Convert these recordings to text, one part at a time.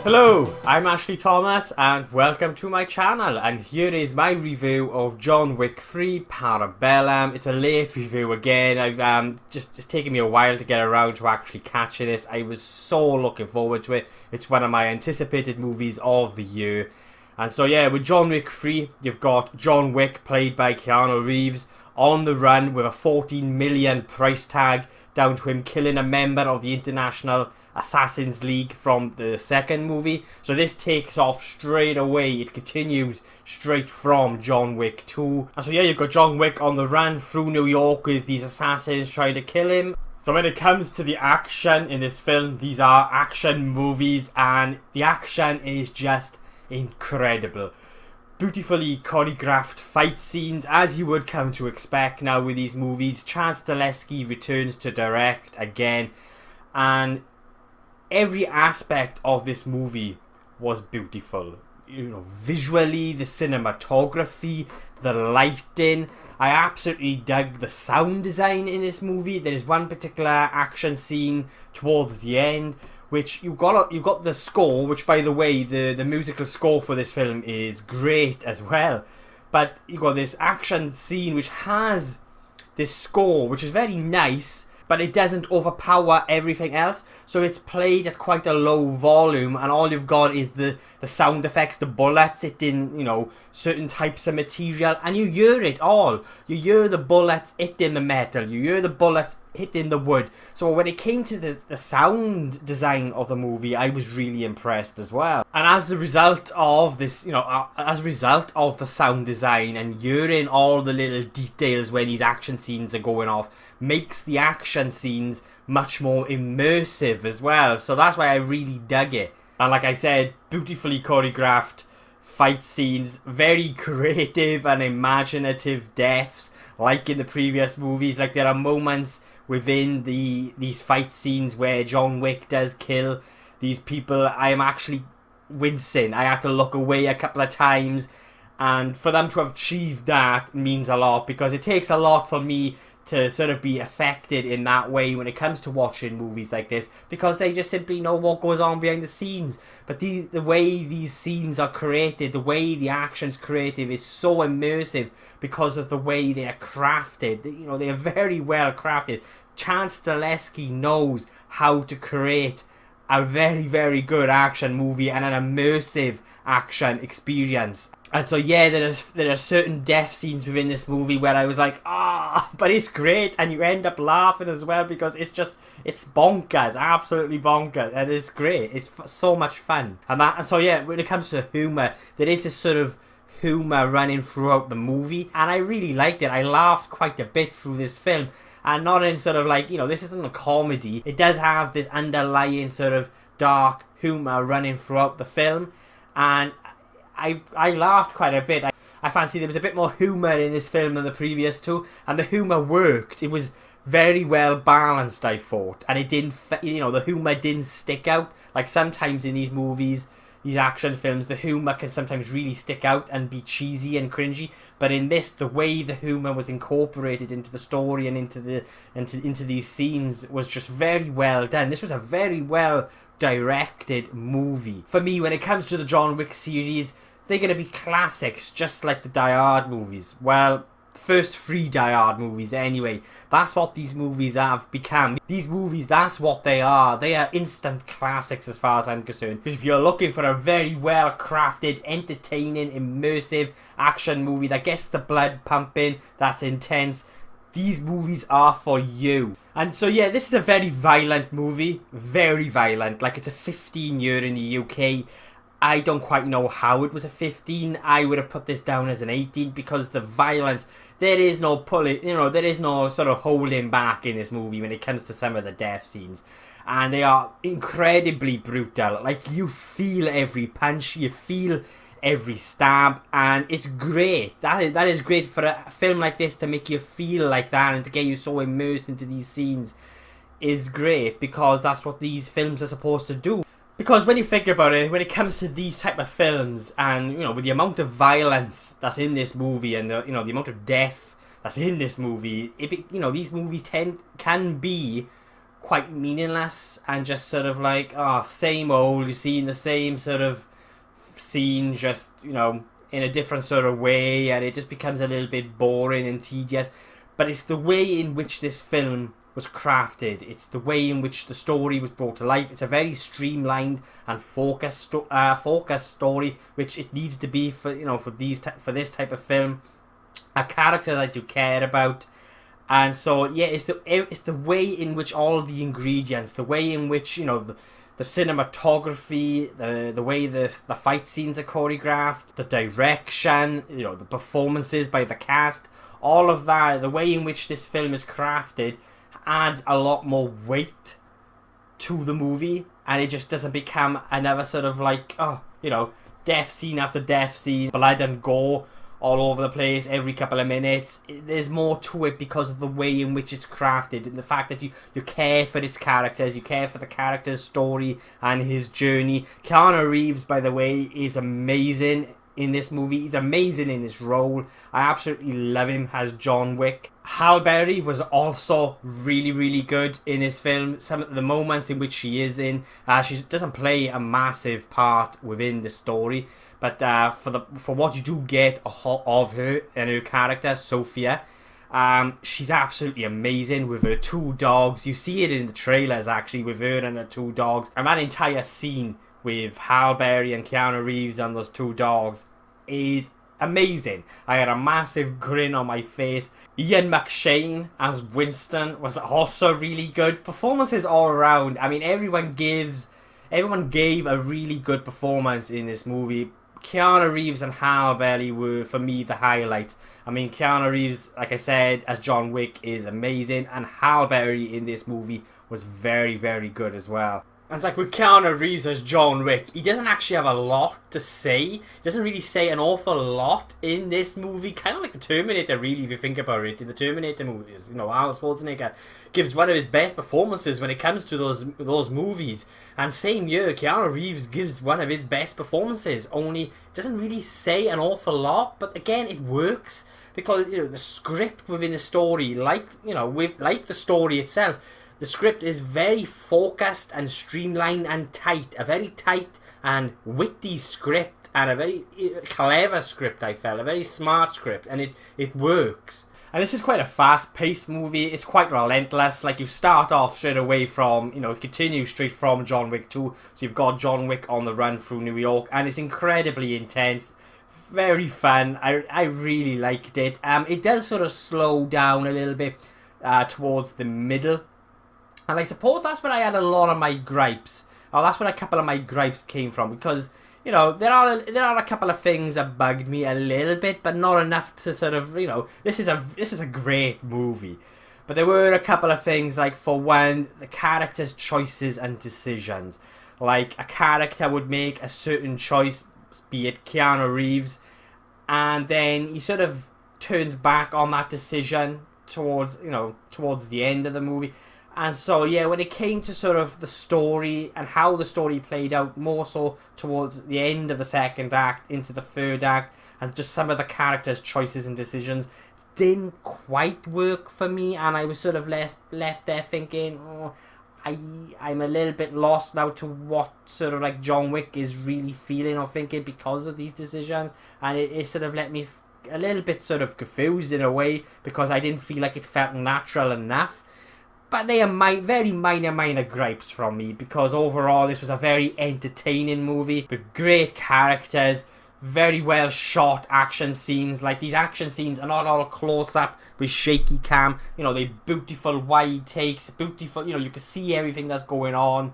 Hello, I'm Ashley Thomas and welcome to my channel, and here is my review of John Wick 3 Parabellum. It's a late review again. It's taken me a while to get around to actually catching this. I was so looking forward to it. It's one of my anticipated movies of the year. And so yeah, with John Wick 3, you've got John Wick, played by Keanu Reeves, on the run with a 14 million price tag, down to him killing a member of the International Assassins League from the second movie. So this takes off straight away. It continues straight from John Wick 2. And so yeah, you've got John Wick on the run through New York with these assassins trying to kill him. So when it comes to the action in this film, these are action movies and the action is just incredible. Beautifully choreographed fight scenes, as you would come to expect now with these movies. Chance Stileski returns to direct again, and every aspect of this movie was beautiful. You know, visually, the cinematography, the lighting. I absolutely dug the sound design in this movie. There is one particular action scene towards the end which you got the score, which by the way, the musical score for this film is great as well. But you got this action scene which has this score which is very nice, but it doesn't overpower everything else. So it's played at quite a low volume, and all you've got is the sound effects, the bullets hitting, you know, certain types of material, and you hear it all. You hear the bullets hitting the metal, you hear the bullets hitting the wood. So when it came to the sound design of the movie, I was really impressed as well. And as a result of this, you know, as a result of the sound design and hearing all the little details when these action scenes are going off, makes the action scenes much more immersive as well. So that's why I really dug it. And like I said, beautifully choreographed fight scenes, very creative and imaginative deaths, like in the previous movies. Like there are moments within these fight scenes where John Wick does kill these people. I am actually wincing. I had to look away a couple of times, and for them to have achieved that means a lot, because it takes a lot for me to sort of be affected in that way when it comes to watching movies like this, because they just simply know what goes on behind the scenes. But the way these scenes are created, the way the action's created is so immersive because of the way they are crafted. You know, they are very well crafted. Chance Stileski knows how to create a very, very good action movie and an immersive action experience. And so yeah, there are certain death scenes within this movie where I was like, but it's great, and you end up laughing as well, because it's bonkers, absolutely bonkers, and it's great. It's so much fun. And so yeah, when it comes to humour, there is this sort of humour running throughout the movie, and I really liked it. I laughed quite a bit through this film, and not in sort of like, you know, this isn't a comedy. It does have this underlying sort of dark humour running throughout the film, and I laughed quite a bit. I fancy there was a bit more humour in this film than the previous two, and the humour worked. It was very well balanced, I thought, and it didn't, you know, the humour didn't stick out. Like sometimes in these movies, these action films, the humour can sometimes really stick out and be cheesy and cringy. But in this, the way the humour was incorporated into the story and into these scenes was just very well done. This was a very well directed movie. For me, when it comes to the John Wick series, they're going to be classics, just like the Die Hard movies. Well, first 3 Die Hard movies anyway. That's what these movies have become. These movies, that's what they are. They are instant classics as far as I'm concerned. Because if you're looking for a very well crafted, entertaining, immersive action movie that gets the blood pumping, that's intense, these movies are for you. And so yeah, this is a very violent movie. Very violent. Like, it's a 15-year in the UK. I don't quite know how it was a 15. I would have put this down as an 18, because the violence, there is no pulling, you know, there is no sort of holding back in this movie when it comes to some of the death scenes. And they are incredibly brutal. Like, you feel every punch, you feel every stab, and it's great. That is great for a film like this, to make you feel like that and to get you so immersed into these scenes is great, because that's what these films are supposed to do. Because when you think about it, when it comes to these type of films, and you know, with the amount of violence that's in this movie, and the, you know, the amount of death that's in this movie, you know, these movies can be quite meaningless and just sort of like, oh, same old. You're seeing the same sort of scene, just, you know, in a different sort of way, and it just becomes a little bit boring and tedious. But it's the way in which this film was crafted. It's the way in which the story was brought to life. It's a very streamlined and focused story, which it needs to be for, you know, for this type of film. A character that you care about. And so yeah, it's the way in which all the ingredients, the way in which, you know, the cinematography, the way the fight scenes are choreographed, the direction, you know, the performances by the cast, all of that, the way in which this film is crafted adds a lot more weight to the movie, and it just doesn't become another sort of like, oh, you know, death scene after death scene, blood and gore all over the place every couple of minutes. There's more to it because of the way in which it's crafted, and the fact that you care for its characters, you care for the character's story and his journey. Keanu Reeves, by the way, is amazing in this movie. He's amazing in this role. I absolutely love him as John Wick. Halle Berry was also really, really good in this film. Some of the moments in which she is in, she doesn't play a massive part within the story, but for what you do get of her and her character, Sophia, she's absolutely amazing with her two dogs. You see it in the trailers, actually, with her and her two dogs. And that entire scene with Halle Berry and Keanu Reeves and those two dogs is amazing. I had a massive grin on my face. Ian McShane as Winston was also really good. Performances all around. I mean, everyone gave a really good performance in this movie. Keanu Reeves and Halle Berry were, for me, the highlights. I mean, Keanu Reeves, like I said, as John Wick is amazing, and Halle Berry in this movie was very, very good as well. And it's like with Keanu Reeves as John Wick, he doesn't actually have a lot to say. He doesn't really say an awful lot in this movie. Kind of like the Terminator, really, if you think about it. In the Terminator movies, you know, Arnold Schwarzenegger gives one of his best performances when it comes to those movies. And same year, Keanu Reeves gives one of his best performances. Only doesn't really say an awful lot, but again, it works because, you know, the script within the story, like the story itself. The script is very focused and streamlined and tight. A very tight and witty script, and a very clever script, I felt. A very smart script, and it works. And this is quite a fast-paced movie. It's quite relentless. Like, you start off straight away from, you know, continue straight from John Wick 2. So you've got John Wick on the run through New York, and it's incredibly intense. Very fun. I really liked it. It does sort of slow down a little bit towards the middle. And I suppose that's where I had a lot of my gripes. Or that's where a couple of my gripes came from. Because, you know, there are a couple of things that bugged me a little bit, but not enough to sort of, you know, this is a great movie. But there were a couple of things, like, for one, the character's choices and decisions. Like, a character would make a certain choice, be it Keanu Reeves, and then he sort of turns back on that decision towards the end of the movie. And so, yeah, when it came to sort of the story and how the story played out, more so towards the end of the second act, into the third act, and just some of the characters' choices and decisions didn't quite work for me, and I was sort of left there thinking, oh, I'm a little bit lost now to what sort of like John Wick is really feeling or thinking because of these decisions, and it sort of let me a little bit sort of confused in a way, because I didn't feel like it felt natural enough. But they are very minor gripes from me, because overall this was a very entertaining movie with great characters, very well shot action scenes. Like, these action scenes are not all close up with shaky cam. You know, they beautiful wide takes, beautiful, you know, you can see everything that's going on,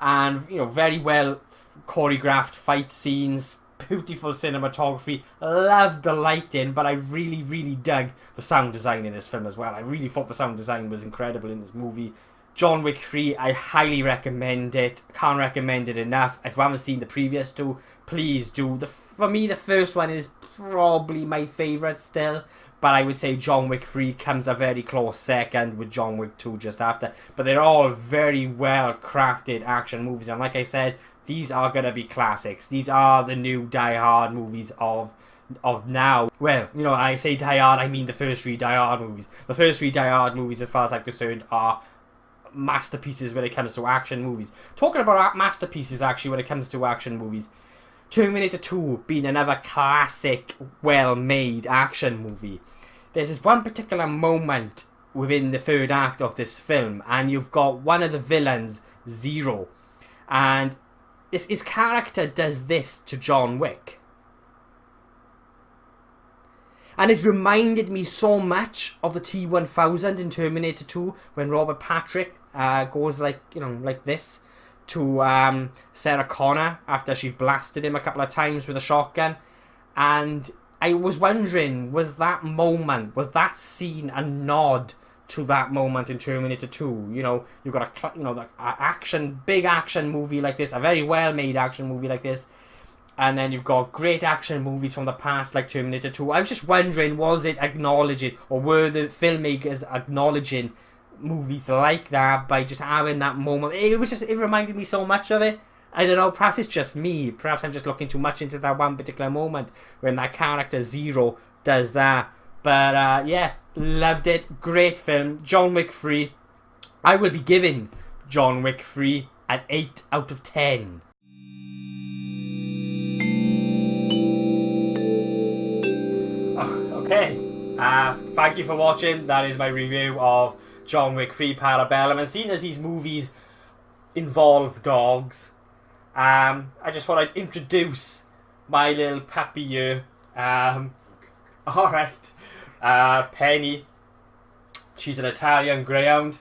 and, you know, very well choreographed fight scenes. Beautiful cinematography. Loved the lighting, but I really dug the sound design in this film as well. I really thought the sound design was incredible in this movie. John Wick 3, I highly recommend it. Can't recommend it enough. If you haven't seen the previous two, please do. For me, the first one is probably my favourite still, but I would say John Wick 3 comes a very close second, with John Wick 2 just after. But they're all very well crafted action movies, and like I said, these are going to be classics. These are the new Die Hard movies of now. Well, you know, I say Die Hard, I mean the first three Die Hard movies. The first three Die Hard movies, as far as I'm concerned, are masterpieces when it comes to action movies. Talking about masterpieces, actually, when it comes to action movies, Terminator 2 being another classic, well-made action movie. There's this one particular moment within the third act of this film, and you've got one of the villains, Zero, and his character does this to John Wick. And it reminded me so much of the T-1000 in Terminator 2 when Robert Patrick goes like this to Sarah Connor after she blasted him a couple of times with a shotgun. And I was wondering, was that that scene a nod to that moment in Terminator 2? You know, you've got big action movie like this, a very well-made action movie like this, and then you've got great action movies from the past like Terminator 2. I was just wondering, was it acknowledging, or were the filmmakers acknowledging movies like that by just having that moment? It reminded me so much of it. I don't know, perhaps it's just me. Perhaps I'm just looking too much into that one particular moment when that character Zero does that. But yeah, loved it. Great film. John Wick 3. I will be giving John Wick 3 an 8 out of 10. Okay, thank you for watching. That is my review of John Wick 3 Parabellum. And seeing as these movies involve dogs, I just thought I'd introduce my little puppy here. Alright, Penny. She's an Italian Greyhound,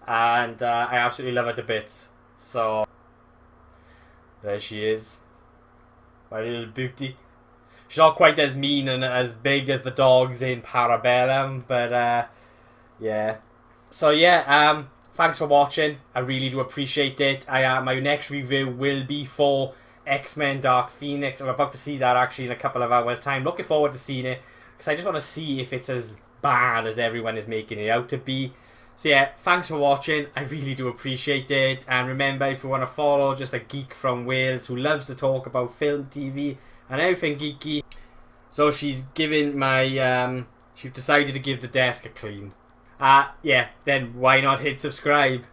and I absolutely love her to bits. So, there she is, my little beauty. She's not quite as mean and as big as the dogs in Parabellum, but yeah. So yeah, thanks for watching. I really do appreciate it. My next review will be for X-Men Dark Phoenix. I'm about to see that actually in a couple of hours' time. Looking forward to seeing it, because I just want to see if it's as bad as everyone is making it out to be. So yeah, thanks for watching. I really do appreciate it. And remember, if you want to follow just a geek from Wales who loves to talk about film, TV, and everything geeky. So she's giving she's decided to give the desk a clean. Yeah, then why not hit subscribe?